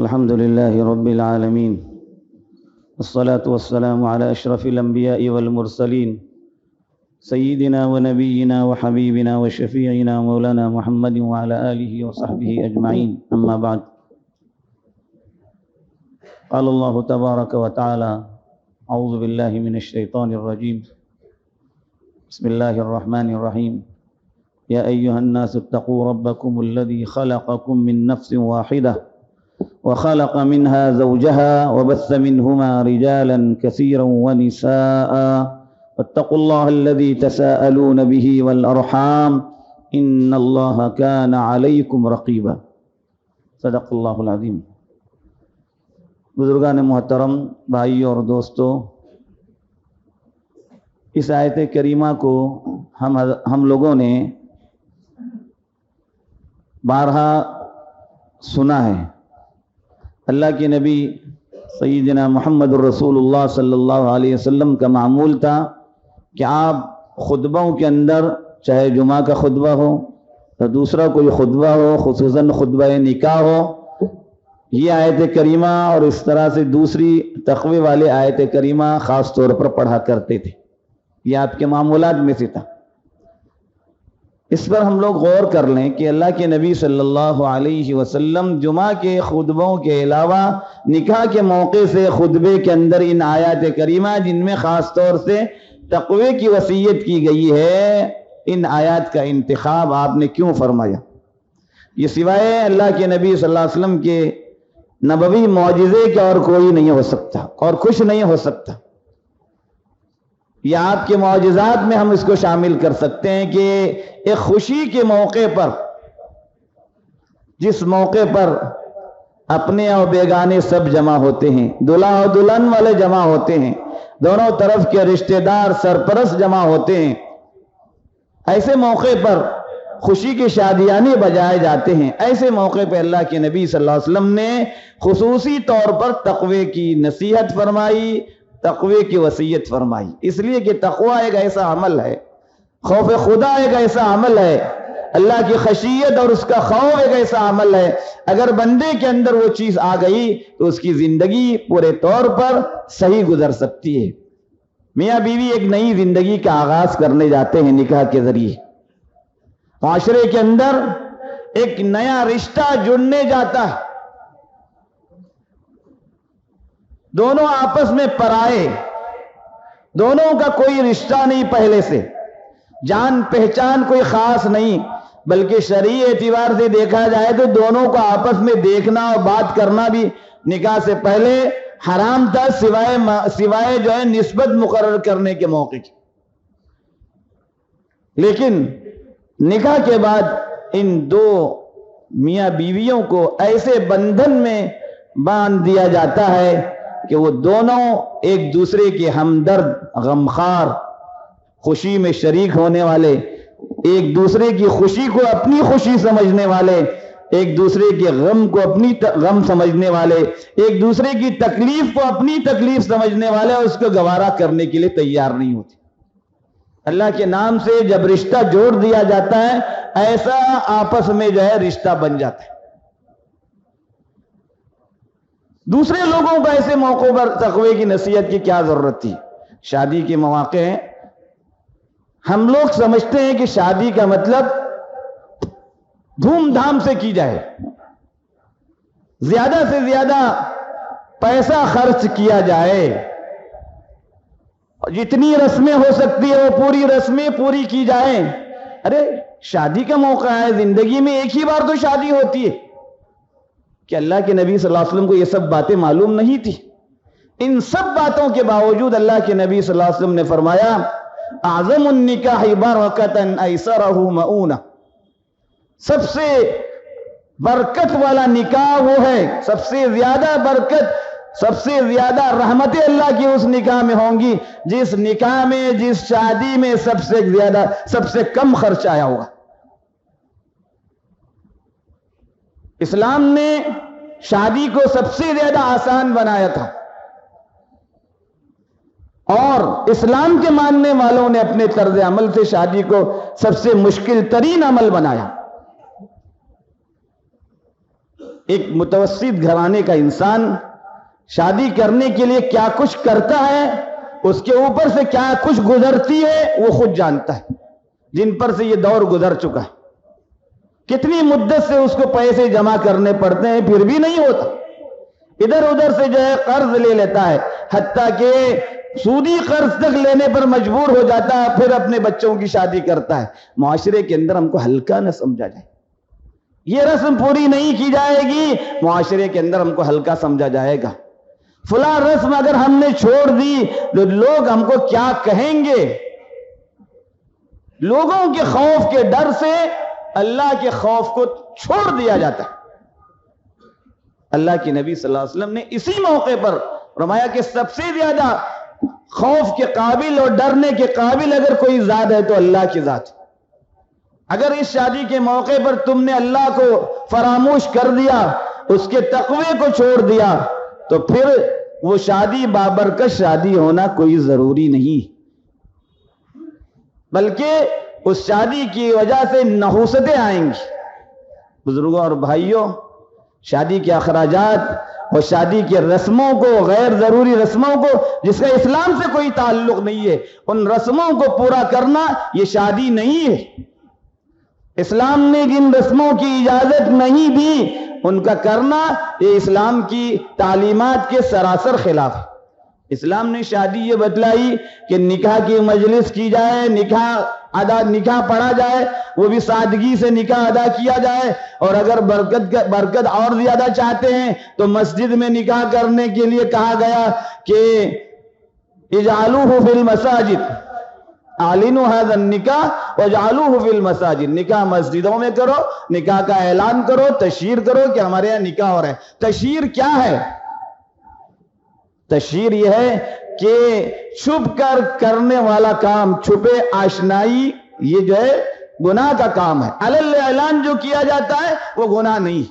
الحمد لله رب العالمين والصلاة والسلام على أشرف الأنبياء والمرسلين سيدنا ونبينا وحبيبنا وشفيعنا مولانا محمد وعلى آله وصحبه أجمعين أما بعد قال الله تبارك وتعالى أعوذ بالله من الشيطان الرجيم بسم الله الرحمن الرحيم يا أيها الناس اتقوا ربكم الذي خلقكم من نفس واحدة وخلق منها زوجها وبث منهما رجالا كثيرا ونساء واتقوا الله الذي تساءلون به والأرحام إن الله كان عليكم رقيبا صدق الله العظيم۔ بزرگان محترم، بھائیوں اور دوستوں، اس آیت کریمہ کو ہم لوگوں نے بارہا سنا ہے۔ اللہ کے نبی سیدنا محمد الرسول اللہ صلی اللہ علیہ وسلم کا معمول تھا کہ آپ خطبوں کے اندر، چاہے جمعہ کا خطبہ ہو یا دوسرا کوئی خطبہ ہو، خصوصاً خطبہ نکاح ہو، یہ آیت کریمہ اور اس طرح سے دوسری تقوی والے آیت کریمہ خاص طور پر پڑھا کرتے تھے۔ یہ آپ کے معمولات میں سے تھا۔ اس پر ہم لوگ غور کر لیں کہ اللہ کے نبی صلی اللہ علیہ وسلم جمعہ کے خطبوں کے علاوہ نکاح کے موقع سے خطبے کے اندر ان آیات کریمہ جن میں خاص طور سے تقوی کی وصیت کی گئی ہے، ان آیات کا انتخاب آپ نے کیوں فرمایا؟ یہ سوائے اللہ کے نبی صلی اللہ علیہ وسلم کے نبوی معجزے کے اور کوئی نہیں ہو سکتا اور کچھ نہیں ہو سکتا۔ یہ آپ کے معجزات میں ہم اس کو شامل کر سکتے ہیں کہ ایک خوشی کے موقع پر، جس موقع پر اپنے اور بیگانے سب جمع ہوتے ہیں، دلہا اور دلہن والے جمع ہوتے ہیں، دونوں طرف کے رشتہ دار سرپرست جمع ہوتے ہیں، ایسے موقع پر خوشی کے شادیانے بجائے جاتے ہیں۔ ایسے موقع پہ اللہ کے نبی صلی اللہ علیہ وسلم نے خصوصی طور پر تقوی کی نصیحت فرمائی، تقوی کی وصیت فرمائی، اس لیے کہ تقوی ایک ایسا عمل ہے، خوف خدا ایک ایسا عمل ہے، اللہ کی خشیت اور اس کا خوف ایک ایسا عمل ہے، اگر بندے کے اندر وہ چیز آ گئی تو اس کی زندگی پورے طور پر صحیح گزر سکتی ہے۔ میاں بیوی ایک نئی زندگی کا آغاز کرنے جاتے ہیں نکاح کے ذریعے، معاشرے کے اندر ایک نیا رشتہ جڑنے جاتا ہے، دونوں آپس میں پرائے، دونوں کا کوئی رشتہ نہیں، پہلے سے جان پہچان کوئی خاص نہیں، بلکہ شرعی اعتبار سے دیکھا جائے تو دونوں کو آپس میں دیکھنا اور بات کرنا بھی نکاح سے پہلے حرام تھا، سوائے جو ہے نسبت مقرر کرنے کے موقع کی۔ لیکن نکاح کے بعد ان دو میاں بیویوں کو ایسے بندھن میں باندھ دیا جاتا ہے کہ وہ دونوں ایک دوسرے کے ہمدرد، غمخوار، خوشی میں شریک ہونے والے، ایک دوسرے کی خوشی کو اپنی خوشی سمجھنے والے، ایک دوسرے کے غم کو اپنی غم سمجھنے والے، ایک دوسرے کی تکلیف کو اپنی تکلیف سمجھنے والے، اور اس کو گوارا کرنے کے لیے تیار نہیں ہوتے۔ اللہ کے نام سے جب رشتہ جوڑ دیا جاتا ہے، ایسا آپس میں جو ہے رشتہ بن جاتا ہے۔ دوسرے لوگوں کو ایسے موقعوں پر تقوی کی نصیحت کی کیا ضرورت تھی؟ شادی کے مواقع ہیں، ہم لوگ سمجھتے ہیں کہ شادی کا مطلب دھوم دھام سے کی جائے، زیادہ سے زیادہ پیسہ خرچ کیا جائے، جتنی رسمیں ہو سکتی ہے وہ پوری رسمیں پوری کی جائیں۔ ارے شادی کا موقع ہے، زندگی میں ایک ہی بار تو شادی ہوتی ہے۔ کہ اللہ کے نبی صلی اللہ علیہ وسلم کو یہ سب باتیں معلوم نہیں تھی؟ ان سب باتوں کے باوجود اللہ کے نبی صلی اللہ علیہ وسلم نے فرمایا اعظم النکاح برکتا ایسرہ مؤونہ، سب سے برکت والا نکاح وہ ہے، سب سے زیادہ برکت، سب سے زیادہ رحمت اللہ کی اس نکاح میں ہوں گی جس نکاح میں، جس شادی میں سب سے زیادہ، سب سے کم خرچ آیا ہوگا۔ اسلام نے شادی کو سب سے زیادہ آسان بنایا تھا، اور اسلام کے ماننے والوں نے اپنے طرز عمل سے شادی کو سب سے مشکل ترین عمل بنایا۔ ایک متوسط گھرانے کا انسان شادی کرنے کے لیے کیا کچھ کرتا ہے، اس کے اوپر سے کیا کچھ گزرتی ہے، وہ خود جانتا ہے، جن پر سے یہ دور گزر چکا ہے۔ کتنی مدت سے اس کو پیسے جمع کرنے پڑتے ہیں، پھر بھی نہیں ہوتا، ادھر ادھر سے جو ہے قرض لے لیتا ہے، حتیٰ کہ سودی قرض تک لینے پر مجبور ہو جاتا ہے، پھر اپنے بچوں کی شادی کرتا ہے۔ معاشرے کے اندر ہم کو ہلکا نہ سمجھا جائے، یہ رسم پوری نہیں کی جائے گی، معاشرے کے اندر ہم کو ہلکا سمجھا جائے گا۔ فلاں رسم اگر ہم نے چھوڑ دی تو لوگ ہم کو کیا کہیں گے؟ لوگوں کے خوف کے ڈر سے اللہ کے خوف کو چھوڑ دیا جاتا ہے۔ اللہ کے نبی صلی اللہ علیہ وسلم نے اسی موقع پر فرمایا کہ سب سے زیادہ خوف کے قابل اور ڈرنے کے قابل اگر کوئی ذات ہے تو اللہ کی ذات۔ اگر اس شادی کے موقع پر تم نے اللہ کو فراموش کر دیا، اس کے تقوی کو چھوڑ دیا، تو پھر وہ شادی بابرکت شادی ہونا کوئی ضروری نہیں، بلکہ اس شادی کی وجہ سے نحوستیں آئیں گی۔ بزرگوں اور بھائیوں، شادی کے اخراجات اور شادی کے رسموں کو، غیر ضروری رسموں کو جس کا اسلام سے کوئی تعلق نہیں ہے، ان رسموں کو پورا کرنا یہ شادی نہیں ہے۔ اسلام نے جن رسموں کی اجازت نہیں دی ان کا کرنا یہ اسلام کی تعلیمات کے سراسر خلاف ہے۔ اسلام نے شادی یہ بتلائی کہ نکاح کی مجلس کی جائے، نکاح پڑھا جائے، وہ بھی سادگی سے نکاح ادا کیا جائے، اور اگر برکت اور زیادہ چاہتے ہیں تو مسجد میں نکاح کرنے کے لیے کہا گیا کہ اجعلوہ فی المساجد، اعلنوا هذا النکاح واجعلوہ فی المساجد، نکاح مسجدوں میں کرو، نکاح کا اعلان کرو، تشہیر کرو کہ ہمارے یہاں نکاح ہو رہا ہے۔ تشہیر کیا ہے؟ تشہیر یہ ہے کہ چھپ کر کرنے والا کام، چھپے آشنائی، یہ جو ہے گناہ کا کام ہے۔ علی اعلان جو کیا جاتا ہے وہ گناہ نہیں،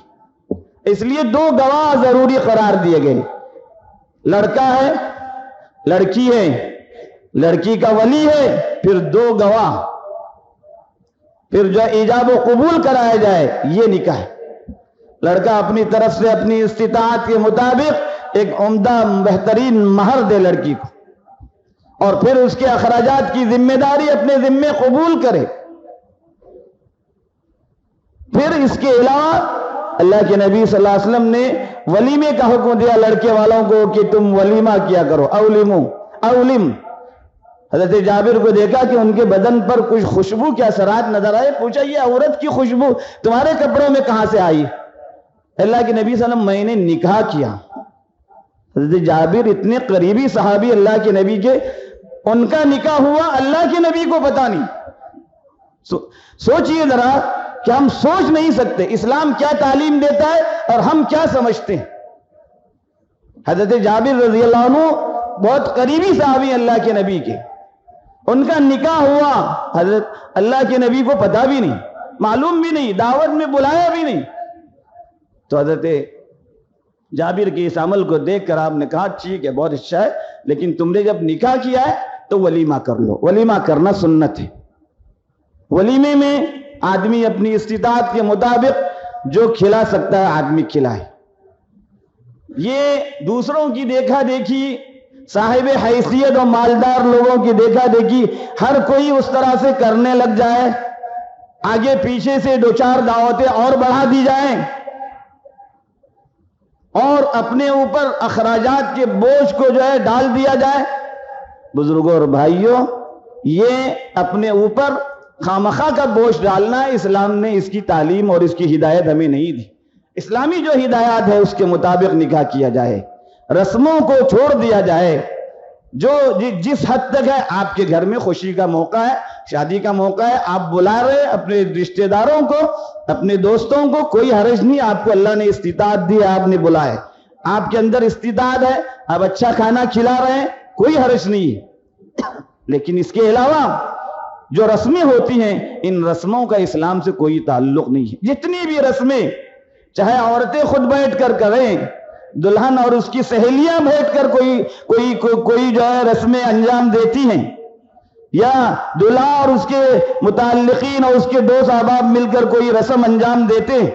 اس لیے دو گواہ ضروری قرار دیے گئے، لڑکا ہے، لڑکی ہے، لڑکی کا ولی ہے، پھر دو گواہ، پھر جو ایجاب و قبول کرایا جائے، یہ نکاح ہے۔ لڑکا اپنی طرف سے اپنی استطاعت کے مطابق ایک عمدہ بہترین مہر دے لڑکی کو، اور پھر اس کے اخراجات کی ذمہ داری اپنے ذمے قبول کرے۔ پھر اس کے علاوہ اللہ کے نبی صلی اللہ علیہ وسلم نے ولیمے کا حکم دیا لڑکے والوں کو کہ تم ولیمہ کیا کرو، اولم۔ حضرت جابر کو دیکھا کہ ان کے بدن پر کچھ خوشبو کے اثرات نظر آئے، پوچھا یہ عورت کی خوشبو تمہارے کپڑوں میں کہاں سے آئی؟ اللہ کے نبی صلی اللہ علیہ وسلم، میں نے نکاح کیا۔ حضرت جابر اتنے قریبی صحابی اللہ کے نبی کے، ان کا نکاح ہوا، اللہ کے نبی کو پتہ نہیں۔ سوچئے ذرا کہ ہم سوچ نہیں سکتے اسلام کیا تعلیم دیتا ہے اور ہم کیا سمجھتے ہیں۔ حضرت جابر رضی اللہ عنہ بہت قریبی صحابی اللہ کے نبی کے، ان کا نکاح ہوا، حضرت اللہ کے نبی کو پتہ بھی نہیں، معلوم بھی نہیں، دعوت میں بلایا بھی نہیں۔ تو حضرت جابر کے اس عمل کو دیکھ کر آپ نے کہا ٹھیک ہے، بہت اچھا ہے، لیکن تم نے جب نکاح کیا ہے تو ولیمہ کر لو۔ ولیمہ کرنا سنت ہے۔ ولیمے میں آدمی اپنی استطاعت کے مطابق جو کھلا سکتا ہے آدمی کھلائے۔ یہ دوسروں کی دیکھا دیکھی، صاحب حیثیت اور مالدار لوگوں کی دیکھا دیکھی ہر کوئی اس طرح سے کرنے لگ جائے، آگے پیچھے سے دو چار دعوتیں اور بڑھا دی جائیں، اور اپنے اوپر اخراجات کے بوجھ کو جو ہے ڈال دیا جائے۔ بزرگوں اور بھائیوں، یہ اپنے اوپر خامخواہ کا بوجھ ڈالنا، اسلام نے اس کی تعلیم اور اس کی ہدایت ہمیں نہیں دی۔ اسلامی جو ہدایات ہے اس کے مطابق نکاح کیا جائے، رسموں کو چھوڑ دیا جائے۔ جو جس حد تک ہے، آپ کے گھر میں خوشی کا موقع ہے، شادی کا موقع ہے، آپ بلا رہے اپنے رشتہ داروں کو، اپنے دوستوں کو، کوئی حرج نہیں، آپ کو اللہ نے استطاعت دی ہے، آپ نے بلائے، آپ کے اندر استطاعت ہے، آپ اچھا کھانا کھلا رہے ہیں، کوئی حرج نہیں۔ لیکن اس کے علاوہ جو رسمیں ہوتی ہیں، ان رسموں کا اسلام سے کوئی تعلق نہیں ہے۔ جتنی بھی رسمیں، چاہے عورتیں خود بیٹھ کر کریں، دلہن اور اس کی سہیلیاں بیٹھ کر کوئی جو ہے رسمیں انجام دیتی ہیں، یا دلہا اور اس کے متعلقین اور اس کے دوست احباب مل کر کوئی رسم انجام دیتے ہیں،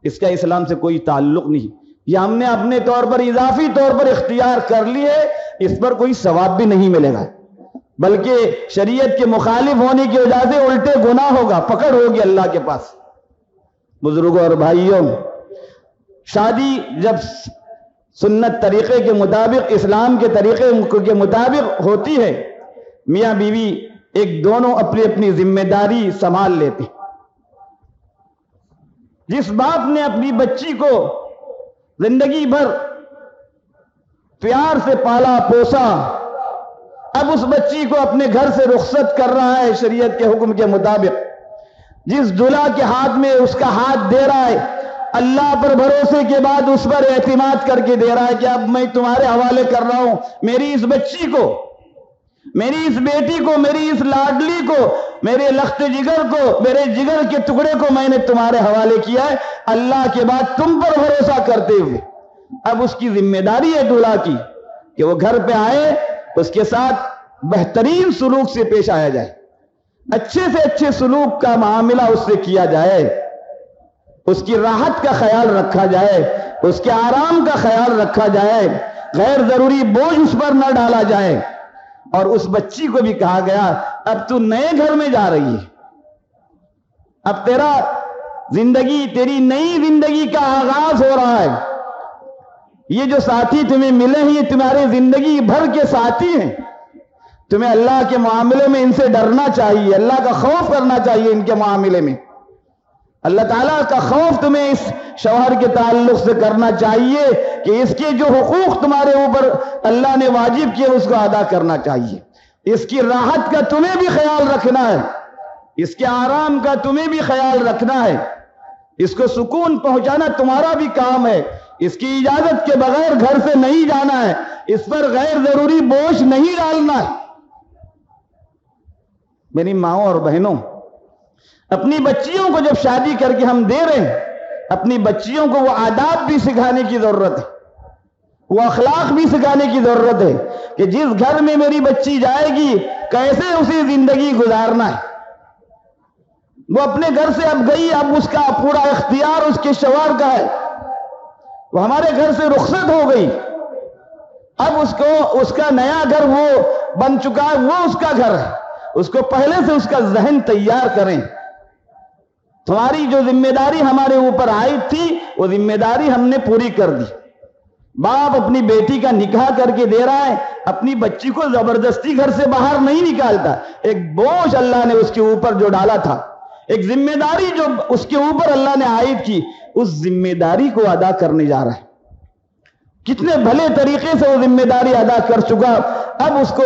اس کا اسلام سے کوئی تعلق نہیں. یہ ہم نے اپنے طور پر اضافی طور پر اختیار کر لی ہے، اس پر کوئی ثواب بھی نہیں ملے گا، بلکہ شریعت کے مخالف ہونے کی وجہ سے الٹے گناہ ہوگا، پکڑ ہوگی اللہ کے پاس. بزرگوں اور بھائیوں، شادی جب سنت طریقے کے مطابق، اسلام کے طریقے کے مطابق ہوتی ہے، میاں بیوی ایک دونوں اپنی اپنی ذمہ داری سنبھال لیتے ہیں. جس باپ نے اپنی بچی کو زندگی بھر پیار سے پالا پوسا، اب اس بچی کو اپنے گھر سے رخصت کر رہا ہے شریعت کے حکم کے مطابق. جس دلہا کے ہاتھ میں اس کا ہاتھ دے رہا ہے، اللہ پر بھروسے کے بعد اس پر اعتماد کر کے دے رہا ہے کہ اب میں تمہارے حوالے کر رہا ہوں میری اس بچی کو، میری اس بیٹی کو، میری اس لاڈلی کو، میرے لخت جگر کو، میرے جگر کے ٹکڑے کو میں نے تمہارے حوالے کیا ہے اللہ کے بعد تم پر بھروسہ کرتے ہوئے. اب اس کی ذمہ داری ہے دلہا کی کہ وہ گھر پہ آئے، اس کے ساتھ بہترین سلوک سے پیش آیا جائے، اچھے سے اچھے سلوک کا معاملہ اس سے کیا جائے، اس کی راحت کا خیال رکھا جائے، اس کے آرام کا خیال رکھا جائے، غیر ضروری بوجھ اس پر نہ ڈالا جائے. اور اس بچی کو بھی کہا گیا اب تو نئے گھر میں جا رہی ہے، اب تیری نئی زندگی کا آغاز ہو رہا ہے. یہ جو ساتھی تمہیں ملے ہیں یہ تمہاری زندگی بھر کے ساتھی ہیں. تمہیں اللہ کے معاملے میں ان سے ڈرنا چاہیے، اللہ کا خوف کرنا چاہیے ان کے معاملے میں. اللہ تعالیٰ کا خوف تمہیں اس شوہر کے تعلق سے کرنا چاہیے کہ اس کے جو حقوق تمہارے اوپر اللہ نے واجب کیے اس کو ادا کرنا چاہیے. اس کی راحت کا تمہیں بھی خیال رکھنا ہے، اس کے آرام کا تمہیں بھی خیال رکھنا ہے، اس کو سکون پہنچانا تمہارا بھی کام ہے. اس کی اجازت کے بغیر گھر سے نہیں جانا ہے، اس پر غیر ضروری بوجھ نہیں ڈالنا ہے. میری ماؤں اور بہنوں، اپنی بچیوں کو جب شادی کر کے ہم دے رہے ہیں، اپنی بچیوں کو وہ آداب بھی سکھانے کی ضرورت ہے، وہ اخلاق بھی سکھانے کی ضرورت ہے کہ جس گھر میں میری بچی جائے گی کیسے اسے زندگی گزارنا ہے. وہ اپنے گھر سے اب گئی، اب اس کا پورا اختیار اس کے شوہر کا ہے. وہ ہمارے گھر سے رخصت ہو گئی، اب اس کا نیا گھر وہ بن چکا ہے، وہ اس کا گھر ہے. اس کو پہلے سے اس کا ذہن تیار کریں. تمہاری جو ذمہ داری ہمارے اوپر آئی تھی وہ ذمہ داری ہم نے پوری کر دی. باپ اپنی بیٹی کا نکاح کر کے دے رہا ہے، اپنی بچی کو زبردستی گھر سے باہر نہیں نکالتا. ایک بوجھ اللہ نے اس کے اوپر جو ڈالا تھا، ایک ذمہ داری جو اس کے اوپر اللہ نے عائد کی، اس ذمہ داری کو ادا کرنے جا رہا ہے. کتنے بھلے طریقے سے وہ ذمہ داری ادا کر چکا. اب اس کو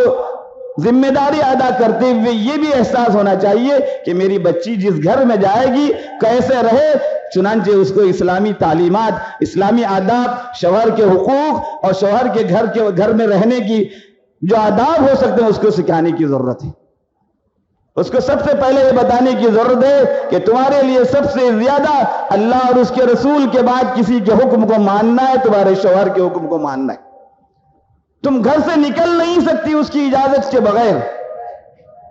ذمہ داری ادا کرتے ہوئے یہ بھی احساس ہونا چاہیے کہ میری بچی جس گھر میں جائے گی کیسے رہے. چنانچہ اس کو اسلامی تعلیمات، اسلامی آداب، شوہر کے حقوق اور شوہر کے گھر میں رہنے کی جو آداب ہو سکتے ہیں اس کو سکھانے کی ضرورت ہے. اس کو سب سے پہلے یہ بتانے کی ضرورت ہے کہ تمہارے لیے سب سے زیادہ اللہ اور اس کے رسول کے بعد کسی کے حکم کو ماننا ہے، تمہارے شوہر کے حکم کو ماننا ہے. تم گھر سے نکل نہیں سکتی اس کی اجازت کے بغیر.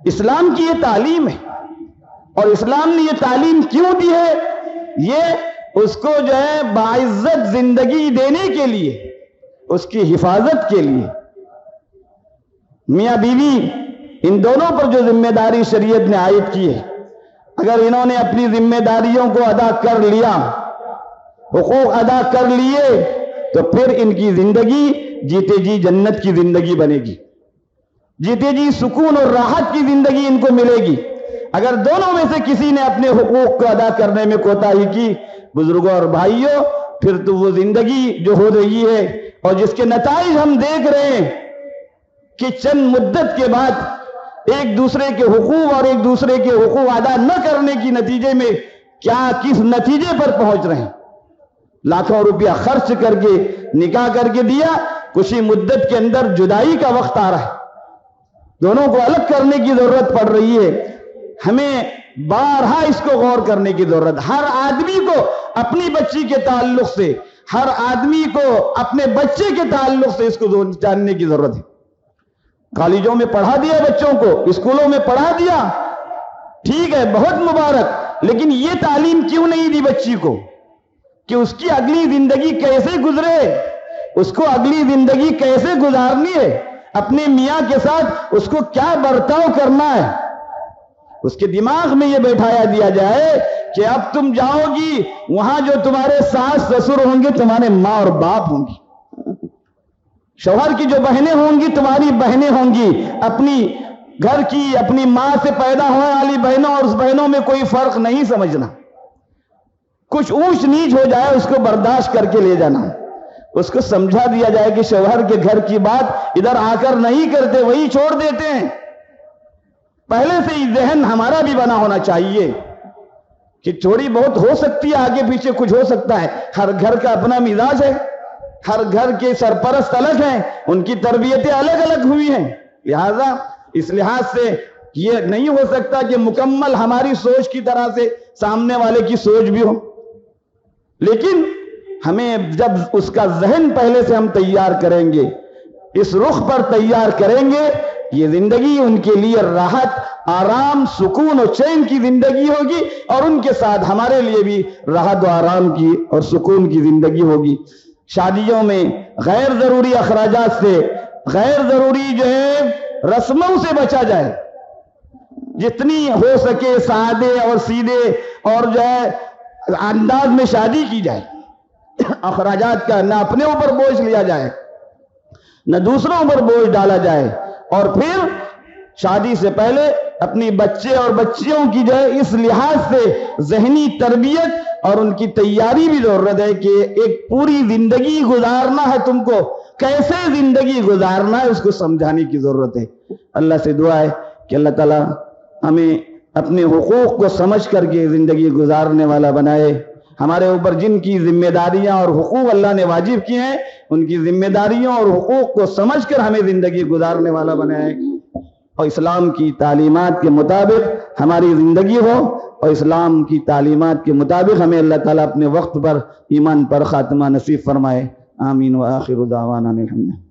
اسلام کی یہ تعلیم ہے، اور اسلام نے یہ تعلیم کیوں دی ہے؟ یہ اس کو جو ہے باعزت زندگی دینے کے لیے، اس کی حفاظت کے لیے. میاں بیوی ان دونوں پر جو ذمہ داری شریعت نے عائد کی ہے، اگر انہوں نے اپنی ذمہ داریوں کو ادا کر لیا، حقوق ادا کر لیے، تو پھر ان کی زندگی جیتے جی جنت کی زندگی بنے گی، جیتے جی سکون اور راحت کی زندگی ان کو ملے گی. اگر دونوں میں سے کسی نے اپنے حقوق کو ادا کرنے میں کوتاہی کی، بزرگوں اور بھائیوں، پھر تو وہ زندگی جو ہو رہی ہے اور جس کے نتائج ہم دیکھ رہے ہیں کہ چند مدت کے بعد ایک دوسرے کے حقوق اور ایک دوسرے کے حقوق ادا نہ کرنے کی نتیجے میں کس نتیجے پر پہنچ رہے ہیں. لاکھوں روپیہ خرچ کر کے نکاح کر کے دیا، کچھ ہی مدت کے اندر جدائی کا وقت آ رہا ہے، دونوں کو الگ کرنے کی ضرورت پڑ رہی ہے. ہمیں بارہا اس کو غور کرنے کی ضرورت. ہر آدمی کو اپنی بچی کے تعلق سے، ہر آدمی کو اپنے بچے کے تعلق سے اس کو جاننے کی ضرورت ہے. کالجوں میں پڑھا دیا بچوں کو، اسکولوں میں پڑھا دیا، ٹھیک ہے، بہت مبارک، لیکن یہ تعلیم کیوں نہیں دی بچی کو کہ اس کی اگلی زندگی کیسے گزرے، اس کو اگلی زندگی کیسے گزارنی ہے، اپنے میاں کے ساتھ اس کو کیا برتاؤ کرنا ہے، اس کے دماغ میں یہ بیٹھایا دیا جائے کہ اب تم جاؤ گی وہاں جو تمہارے ساس سسر ہوں گے تمہارے ماں اور باپ ہوں گی، شوہر کی جو بہنیں ہوں گی تمہاری بہنیں ہوں گی، اپنی گھر کی اپنی ماں سے پیدا ہونے والی بہنوں اور اس بہنوں میں کوئی فرق نہیں سمجھنا، کچھ اونچ نیچ ہو جائے اس کو برداشت کر کے لے جانا، اس کو سمجھا دیا جائے کہ شوہر کے گھر کی بات ادھر آ کر نہیں کرتے، وہی چھوڑ دیتے ہیں۔ پہلے سے ہی ذہن ہمارا بھی بنا ہونا چاہیے کہ تھوڑی بہت ہو سکتی ہے، آگے پیچھے کچھ ہو سکتا ہے، ہر گھر کا اپنا مزاج ہے، ہر گھر کے سرپرست الگ ہیں، ان کی تربیتیں الگ الگ ہوئی ہیں، لہذا اس لحاظ سے یہ نہیں ہو سکتا کہ مکمل ہماری سوچ کی طرح سے سامنے والے کی سوچ بھی ہو، لیکن ہمیں جب اس کا ذہن پہلے سے ہم تیار کریں گے، اس رخ پر تیار کریں گے، یہ زندگی ان کے لیے راحت، آرام، سکون اور چین کی زندگی ہوگی، اور ان کے ساتھ ہمارے لیے بھی راحت و آرام کی اور سکون کی زندگی ہوگی۔ شادیوں میں غیر ضروری اخراجات سے، غیر ضروری جو ہے رسموں سے بچا جائے، جتنی ہو سکے سادے اور سیدھے اور جو ہے انداز میں شادی کی جائے، اخراجات کا نہ اپنے اوپر بوجھ لیا جائے نہ دوسروں پر بوجھ ڈالا جائے، اور پھر شادی سے پہلے اپنی بچے اور بچیوں کی جو ہے اس لحاظ سے ذہنی تربیت اور ان کی تیاری بھی ضرورت ہے کہ ایک پوری زندگی گزارنا ہے، تم کو کیسے زندگی گزارنا ہے اس کو سمجھانے کی ضرورت ہے۔ اللہ سے دعا ہے کہ اللہ تعالی ہمیں اپنے حقوق کو سمجھ کر کے زندگی گزارنے والا بنائے، ہمارے اوپر جن کی ذمہ داریاں اور حقوق اللہ نے واجب کیے ہیں ان کی ذمہ داریوں اور حقوق کو سمجھ کر ہمیں زندگی گزارنے والا بنائے، اور اسلام کی تعلیمات کے مطابق ہماری زندگی ہو، اور اسلام کی تعلیمات کے مطابق ہمیں اللہ تعالیٰ اپنے وقت پر ایمان پر خاتمہ نصیب فرمائے۔ آمین وآخر دعوانا الحمدللہ۔